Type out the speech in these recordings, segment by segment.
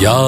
یا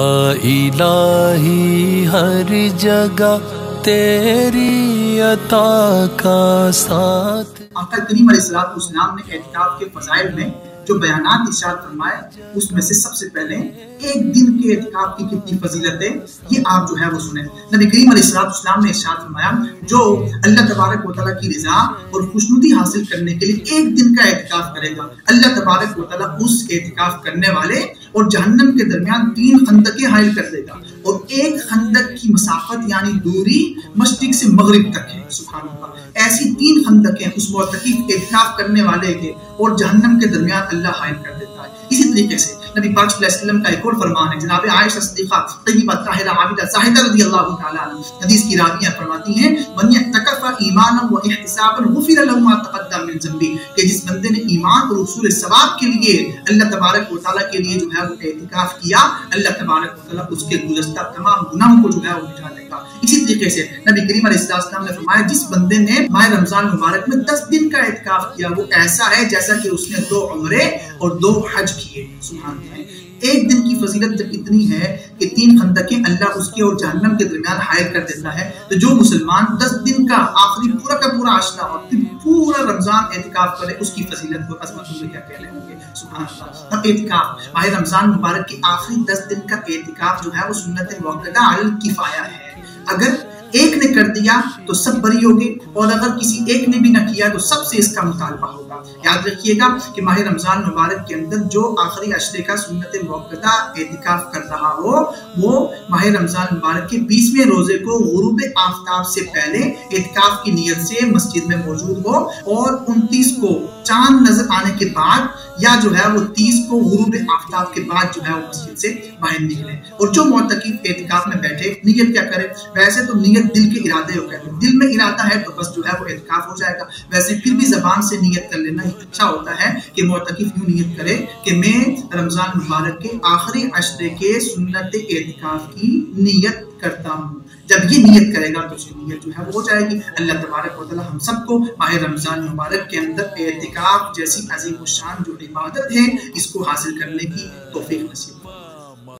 الہی ہر جگہ تیری عطا کا ساتھ۔ آقا کریم علیہ السلام نے اعتکاف کے فضائل میں جو بیانات ارشاد فرمائے اس میں سے سب سے پہلے ایک دن کے اعتکاف کی کتنی فضیلت ہے یہ آپ جو ہے وہ سنیں۔ نبی کریم علیہ السلام نے ارشاد فرمایا جو اللہ تبارک و تعالیٰ کی رضا اور خوشنودی حاصل کرنے کے لیے ایک دن کا اعتکاف کرے گا، اللہ تبارک و تعالیٰ اس اعتکاف کرنے والے اور جہنم کے درمیان 3 خندقیں حائل کر دے گا، اور ایک خندق کی مسافت یعنی دوری مشرق سے مغرب تک ہے۔ سبحان اللہ، ایسی 3 خندقیں اس معتکف اعتکاف کرنے والے کے اور جہنم کے درمیان اللہ حائل کر دیتا ہے۔ اسی طریقے سے نبی پاک صلی اللہ علیہ وسلم کا ایک اور فرمان ہے، جناب عائشہ صدیقہ طیبہ طاہرہ عابدہ زاہدہ رضی اللہ تعالی عنہ حدیث کی راویہ فرماتی ہیں من یعتکف ایمانا و احتسابا غفر له ما تقدم من ذنبہ، کہ جس بندے نے ایمان اور حصول ثواب کے لیے اللہ تبارک و تعالیٰ کے لیے جو ہے وہ اعتکاف کیا، اللہ تبارک و تعالیٰ اس کے گزشتہ تمام گناہوں کو جو ہے وہ مٹا دے گا۔ اسی طریقے سے نبی کریم علیہ السلام نے فرمایا جس بندے نے ماہ رمضان مبارک میں 10 دن کا اعتکاف کیا وہ ایسا ہے جیسا کہ اس نے 2 عمرے اور 2 حج کیے۔ سبحان اللہ، ایک دن کی فضیلت جب اتنی ہے کہ 3 خندقیں اللہ اس کے اور جہنم کے درمیان حائل کر دیتا ہے، تو جو مسلمان 10 دن کا آخری پورا کا پورا عشرہ اور پھر پورا رمضان اعتکاف کرے اس کی فضیلت اور عظمت میں کیا کہنے ہوں گے۔ سبحان اللہ۔ اور اعتکاف ماہ رمضان مبارک کے آخری 10 دن کا اعتکاف جو ہے وہ سنت موقدہ علی الکفایہ ہے، اگر ایک نے کر دیا تو سب بری ہوگے، اور اگر کسی ایک نے بھی نہ کیا تو سب سے اس کا مطالبہ ہوگا۔ یاد رکھیے گا کہ ماہ رمضان مبارک کے اندر جو آخری عشرے کا سنت موقدہ اعتکاف کر رہا ہو وہ ماہ رمضان مبارک کے 20ویں روزے کو غروب آفتاب سے پہلے اعتکاف کی نیت سے مسجد میں موجود ہو، اور 29 کو چاند نظر آنے کے بعد یا جو ہے وہ 30 کو غروب آفتاب کے بعد جو ہے وہ مسجد سے باہر نکلے۔ اور جو معتکف اعتکاف میں بیٹھے نیت کیا کرے؟ ویسے تو نیت دل کے ارادے ہو گئے، دل میں ارادہ ہے تو بس جو ہے وہ اعتکاف ہو جائے گا، ویسے پھر بھی زبان سے نیت کر لینا ہی اچھا ہوتا ہے کہ معتکف یوں نیت کرے کہ میں رمضان مبارک کے آخری عشرے کے سنت اعتکاف کی نیت کرتا ہوں۔ جب یہ نیت کرے گا تو اس کی نیت جو ہے وہ ہو جائے گی۔ اللہ تبارک و تعالی ہم سب کو ماہ رمضان مبارک کے اندر اعتکاف جیسی عظیم الشان جو عبادت ہے اس کو حاصل کرنے کی توفیق نصیب